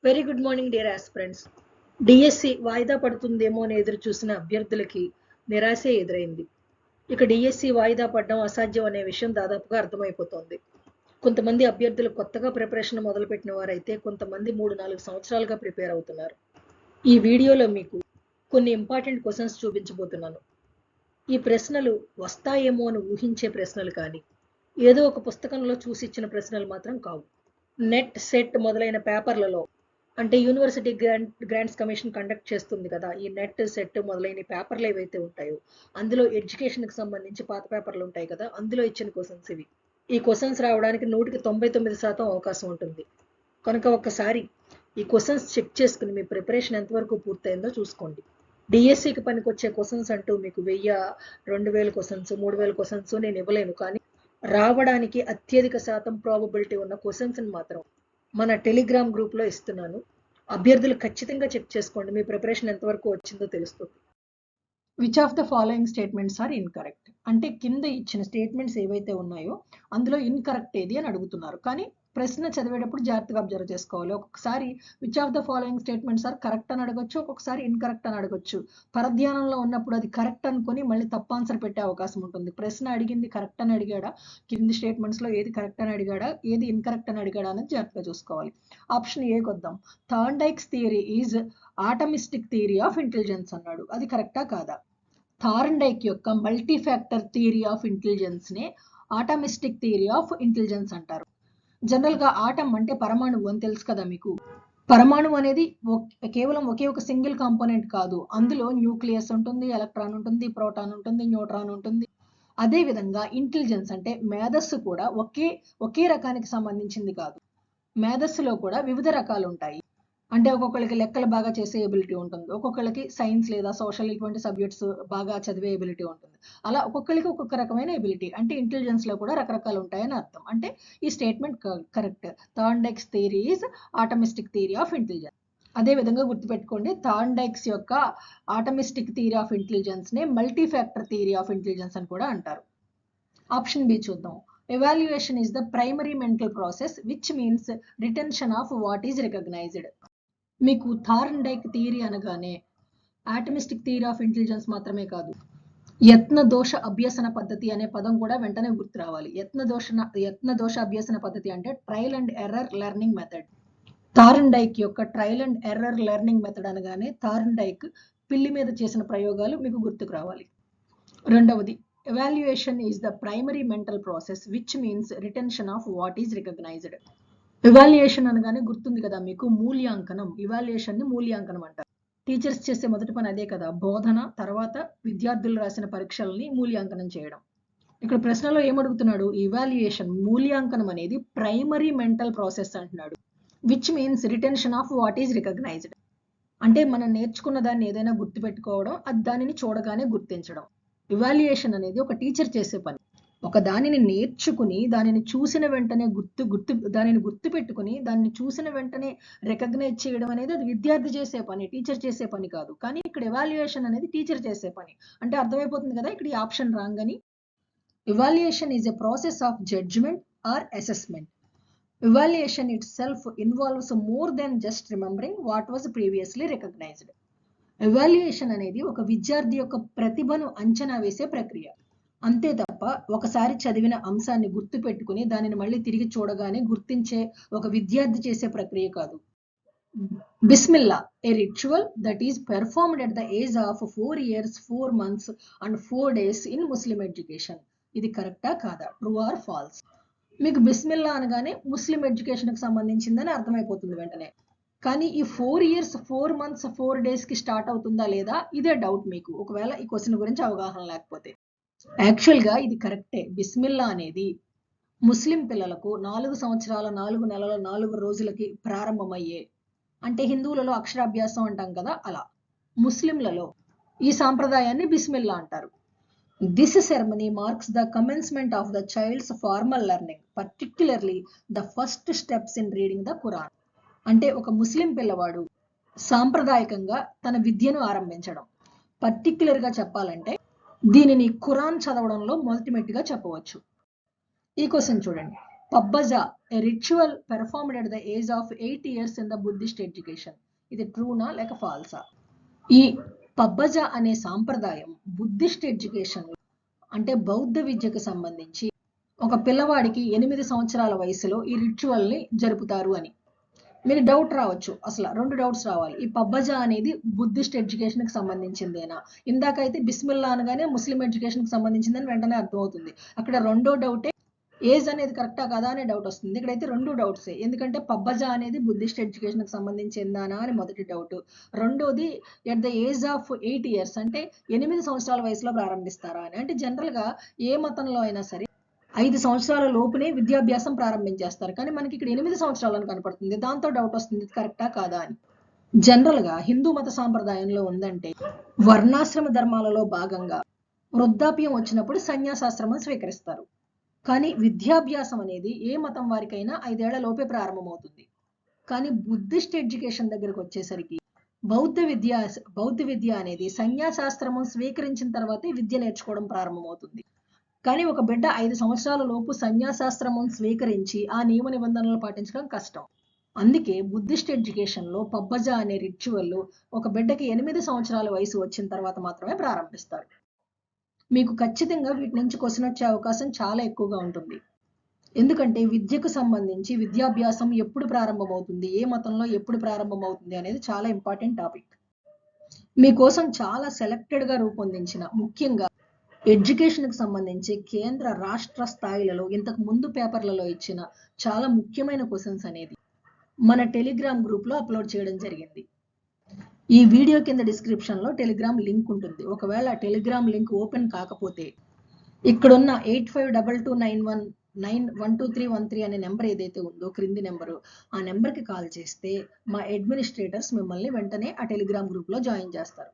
Very good morning dear aspirants. DSC వాయిదా పడుతుందేమో అని ఎదురు చూసిన అభ్యర్థులకి నిరాశే ఎదురైంది. ఇక డిఎస్సి వాయిదా పడడం అసాధ్యం అనే విషయం దాదాపుగా అర్థమైపోతోంది. కొంతమంది అభ్యర్థులు కొత్తగా ప్రిపరేషన్ మొదలుపెట్టిన వారైతే కొంతమంది 3-4 సంవత్సరాలుగా ప్రిపేర్ అవుతున్నారు. ఈ వీడియోలో మీకు కొన్ని ఇంపార్టెంట్ క్వశ్చన్స్ చూపించబోతున్నాను. ఈ ప్రశ్నలు వస్తాయేమో అని ఊహించే ప్రశ్నలు కానీ ఏదో ఒక పుస్తకంలో చూసి ఇచ్చిన ప్రశ్నలు మాత్రం కావు. నెట్, సెట్ మొదలైన పేపర్లలో అంటే యూనివర్సిటీ గ్రాంట్స్ కమిషన్ కండక్ట్ చేస్తుంది కదా, ఈ నెట్, సెట్ మొదలైన పేపర్లు ఏవైతే ఉంటాయో అందులో ఎడ్యుకేషన్కి సంబంధించి పాత పేపర్లు ఉంటాయి కదా, అందులో ఇచ్చిన క్వశ్చన్స్ ఇవి. ఈ క్వశ్చన్స్ రావడానికి 99% అవకాశం ఉంటుంది. కనుక ఒక్కసారి ఈ క్వశ్చన్స్ చెక్ చేసుకుని మీ ప్రిపరేషన్ ఎంతవరకు పూర్తయిందో చూసుకోండి. డిఎస్సికి పనికొచ్చే క్వశ్చన్స్ అంటూ మీకు 1000-2000 క్వశ్చన్స్, 3000 క్వశ్చన్స్ నేను ఇవ్వలేను. కానీ రావడానికి అత్యధిక శాతం ప్రాబబిలిటీ ఉన్న క్వశ్చన్స్ని మాత్రం మన టెలిగ్రామ్ గ్రూప్లో ఇస్తున్నాను. అభ్యర్థులు ఖచ్చితంగా చెక్ చేసుకోండి, మీ ప్రిపరేషన్ ఎంతవరకు వచ్చిందో తెలుస్తుంది. Which of the following statements are incorrect అంటే కింద ఇచ్చిన స్టేట్మెంట్స్ ఏవైతే ఉన్నాయో అందులో ఇన్కరెక్ట్ ఏది అని అడుగుతున్నారు. కానీ ప్రశ్న చదివేటప్పుడు జాగ్రత్తగా అబ్జర్వ్ చేసుకోవాలి. ఒక్కొక్కసారి which of the following statements are correct అని అడగొచ్చు, ఒక్కొక్కసారి ఇన్కరెక్ట్ అని అడగొచ్చు. పరధ్యానంలో ఉన్నప్పుడు అది కరెక్ట్ అనుకొని మళ్ళీ తప్పు ఆన్సర్ పెట్టే అవకాశం ఉంటుంది. ప్రశ్న అడిగింది కరెక్ట్ అని అడిగాడా, కింది స్టేట్మెంట్స్లో ఏది కరెక్ట్ అని అడిగాడా, ఏది ఇన్కరెక్ట్ అని అడిగాడా అనేది జాగ్రత్తగా చూసుకోవాలి. ఆప్షన్ ఏ కొద్దాం. Thorndike's theory is atomistic theory of intelligence అన్నాడు. అది కరెక్టా కాదా? థార్న్డైక్ యొక్క multi factor theory of intelligence నే ఆటమిస్టిక్ థియరీ ఆఫ్ ఇంటెలిజెన్స్ అంటారు. జనరల్ గా ఆటం అంటే పరమాణువు అని తెలుసు కదా మీకు. పరమాణువు అనేది కేవలం ఒకే ఒక సింగిల్ కాంపోనెంట్ కాదు. అందులో న్యూక్లియస్ ఉంటుంది, ఎలక్ట్రాన్ ఉంటుంది, ప్రోటాన్ ఉంటుంది, న్యూట్రాన్ ఉంటుంది. అదే విధంగా ఇంటెలిజెన్స్ అంటే మేధస్సు కూడా ఒకే రకానికి సంబంధించింది కాదు. మేధస్సులో కూడా వివిధ రకాలు ఉంటాయి. అంటే ఒక్కొక్కరికి లెక్కలు బాగా చేసే ఎబిలిటీ ఉంటుంది, ఒక్కొక్కరికి సైన్స్ లేదా సోషల్ ఇటువంటి సబ్జెక్ట్స్ బాగా చదివే ఎబిలిటీ ఉంటుంది. అలా ఒక్కొక్కరికి ఒక్కొక్క రకమైన ఎబిలిటీ అంటే ఇంటెలిజెన్స్ లో కూడా రకరకాలు ఉంటాయని అర్థం. అంటే ఈ statement correct. Thorndike's theory is atomistic theory of intelligence. అదే విధంగా గుర్తుపెట్టుకోండి, థార్న్డైక్స్ యొక్క ఆటమిస్టిక్ థియరీ ఆఫ్ ఇంటెలిజెన్స్ నే multi factor theory of intelligence అని కూడా అంటారు. ఆప్షన్ బి చూద్దాం. Evaluation is the primary mental process which means retention of what is recognized. మీకు థార్న్డైక్ థియరీ అనగానే ఆటమిస్టిక్ థియరీ ఆఫ్ ఇంటెలిజెన్స్ మాత్రమే కాదు, యత్న దోష అభ్యసన పద్ధతి అనే పదం కూడా వెంటనే గుర్తు రావాలి. యత్న దోష అభ్యసన పద్ధతి అంటే trial and error learning method. Thorndike యొక్క trial and error learning method అనగానే థార్న్డైక్ పిల్లి మీద చేసిన ప్రయోగాలు మీకు గుర్తుకు రావాలి. రెండవది, evaluation is the primary mental process which means retention of what is recognized. Evaluation అనగానే గుర్తుంది కదా మీకు, మూల్యాంకనం. ఇవాల్యుయేషన్ ని మూల్యాంకనం అంటారు. టీచర్స్ చేసే మొదటి పని అదే కదా, బోధన తర్వాత విద్యార్థులు రాసిన పరీక్షల్ని మూల్యాంకనం చేయడం. ఇక్కడ ప్రశ్నలో ఏమడుగుతున్నాడు, ఇవాల్యుయేషన్ మూల్యాంకనం అనేది ప్రైమరీ మెంటల్ ప్రాసెస్ అంటున్నాడు. Which means retention of what is recognised అంటే మనం నేర్చుకున్న దాన్ని ఏదైనా గుర్తుపెట్టుకోవడం, అది దానిని చూడగానే గుర్తించడం. ఇవాల్యుయేషన్ అనేది ఒక టీచర్ చేసే పని. ఒక దానిని నేర్చుకుని దానిని చూసిన వెంటనే దానిని గుర్తుపెట్టుకుని దాన్ని చూసిన వెంటనే రికగ్నైజ్ చేయడం అనేది అది విద్యార్థి చేసే పని, టీచర్ చేసే పని కాదు. కానీ ఇక్కడ ఎవాల్యుయేషన్ అనేది టీచర్ చేసే పని. అంటే అర్థమైపోతుంది కదా ఇక్కడ ఈ ఆప్షన్ రాంగ్ అని. Evaluation is a process of judgement or assessment. Evaluation itself involves more than just remembering what was previously recognised. Evaluation అనేది ఒక విద్యార్థి యొక్క ప్రతిభను అంచనా వేసే ప్రక్రియ. అంతే తప్ప ఒకసారి చదివిన అంశాన్ని గుర్తు పెట్టుకుని దానిని మళ్ళీ తిరిగి చూడగానే గుర్తించే ఒక విద్యార్థి చేసే ప్రక్రియ కాదు. బిస్మిల్లా, ఏ ritual that is performed at the age of 4 years 4 months and 4 days in Muslim education. ఇది కరెక్టా కాదా, ట్రూ ఆర్ ఫాల్స్? మీకు బిస్మిల్లా అనగానే ముస్లిం ఎడ్యుకేషన్ కి సంబంధించిందని అర్థమైపోతుంది వెంటనే. కానీ ఈ 4 years 4 months 4 days కి స్టార్ట్ అవుతుందా లేదా ఇదే డౌట్ మీకు, ఒకవేళ ఈ క్వశ్చన్ గురించి అవగాహన లేకపోతే. యాక్చువల్గా ఇది కరెక్టే. బిస్మిల్లా అనేది ముస్లిం పిల్లలకు 4 సంవత్సరాల 4 నెలల 4 రోజులకి ప్రారంభమయ్యే, అంటే హిందువులలో అక్షరాభ్యాసం అంటాం కదా అలా, ముస్లింలలో ఈ సాంప్రదాయాన్ని బిస్మిల్లా అంటారు. This ceremony marks the commencement of the child's formal learning, particularly the first steps in reading the Quran. అంటే ఒక ముస్లిం పిల్లవాడు సాంప్రదాయకంగా తన విద్యను ఆరంభించడం. పర్టిక్యులర్గా చెప్పాలంటే దీనిని ఖురాన్ చదవడంలో మొదటిమెట్టుగా చెప్పవచ్చు. ఈ క్వశ్చన్ చూడండి. Pabbajja A ritual performed at the age of 8 years in the Buddhist education. ఇది ట్రూనా లేక ఫాల్సా? ఈ పబ్బజ అనే సాంప్రదాయం బుద్ధిస్ట్ ఎడ్యుకేషన్ అంటే బౌద్ధ విద్యకు సంబంధించి ఒక పిల్లవాడికి 8 సంవత్సరాల వయసులో ఈ రిచువల్ ని జరుపుతారు అని. మీకు డౌట్ రావచ్చు, అసలు 2 డౌట్స్ రావాలి. ఈ పబ్బజ అనేది బుద్ధిస్ట్ ఎడ్యుకేషన్ కి సంబంధించిందేనా? ఇందాకైతే బిస్మిల్లా అనగానే ముస్లిం ఎడ్యుకేషన్ కి సంబంధించిందని వెంటనే అర్థమవుతుంది. అక్కడ రెండో డౌటే ఏజ్ అనేది కరెక్టా కదా అనే డౌట్ వస్తుంది. ఇక్కడైతే 2 డౌట్సే. ఎందుకంటే పబ్బజ అనేది బుద్ధిస్ట్ ఎడ్యుకేషన్ కి సంబంధించిందానా అని మొదటి డౌట్. రెండోది at the age of 8 years అంటే 8 సంవత్సరాల వయసులో ప్రారంభిస్తారా అని. అంటే జనరల్ గా ఏ మతంలో అయినా సరే 5 సంవత్సరాల లోపునే విద్యాభ్యాసం ప్రారంభించేస్తారు. కానీ మనకి ఇక్కడ 8 సంవత్సరాలని కనపడుతుంది. దాంతో డౌట్ వస్తుంది, కరెక్టా కాదా అని. జనరల్ గా హిందూ మత సాంప్రదాయంలో ఉందంటే వర్ణాశ్రమ ధర్మాలలో భాగంగా వృద్ధాప్యం వచ్చినప్పుడు సన్యాసాశ్రమం స్వీకరిస్తారు. కానీ విద్యాభ్యాసం అనేది ఏ మతం వారికైనా 5 ఏళ్ల లోపే ప్రారంభమవుతుంది. కానీ బుద్ధిస్ట్ ఎడ్యుకేషన్ దగ్గరకు వచ్చేసరికి బౌద్ధ విద్య అనేది సన్యాసాశ్రమం స్వీకరించిన తర్వాతే విద్య నేర్చుకోవడం ప్రారంభమవుతుంది. కానీ ఒక బిడ్డ 5 సంవత్సరాల లోపు సన్యాసాశ్రమం స్వీకరించి ఆ నియమ నిబంధనలు పాటించడం కష్టం. అందుకే బుద్ధిస్ట్ ఎడ్యుకేషన్ లో పబ్బజ అనే రిచువల్ ఒక బిడ్డకి 8 సంవత్సరాల వయసు వచ్చిన తర్వాత మాత్రమే ప్రారంభిస్తారు. మీకు ఖచ్చితంగా వీటి నుంచి క్వశ్చన్ వచ్చే అవకాశం చాలా ఎక్కువగా ఉంటుంది. ఎందుకంటే విద్యకు సంబంధించి విద్యాభ్యాసం ఎప్పుడు ప్రారంభమవుతుంది, ఏ మతంలో ఎప్పుడు ప్రారంభమవుతుంది అనేది చాలా ఇంపార్టెంట్ టాపిక్. మీకోసం చాలా సెలెక్టెడ్ గా రూపొందించిన, ముఖ్యంగా ఎడ్యుకేషన్ కి సంబంధించి కేంద్ర రాష్ట్ర స్థాయిలలో ఇంతకు ముందు పేపర్లలో ఇచ్చిన చాలా ముఖ్యమైన క్వశ్చన్స్ అనేది మన టెలిగ్రామ్ గ్రూప్ లో అప్లోడ్ చేయడం జరిగింది. ఈ వీడియో కింద డిస్క్రిప్షన్ లో టెలిగ్రామ్ లింక్ ఉంటుంది. ఒకవేళ టెలిగ్రామ్ లింక్ ఓపెన్ కాకపోతే ఇక్కడున్న 852291912313 అనే నెంబర్ ఏదైతే ఉందో క్రింది నెంబరు, ఆ నెంబర్కి కాల్ చేస్తే మా అడ్మినిస్ట్రేటర్స్ మిమ్మల్ని వెంటనే ఆ టెలిగ్రామ్ గ్రూప్ లో జాయిన్ చేస్తారు.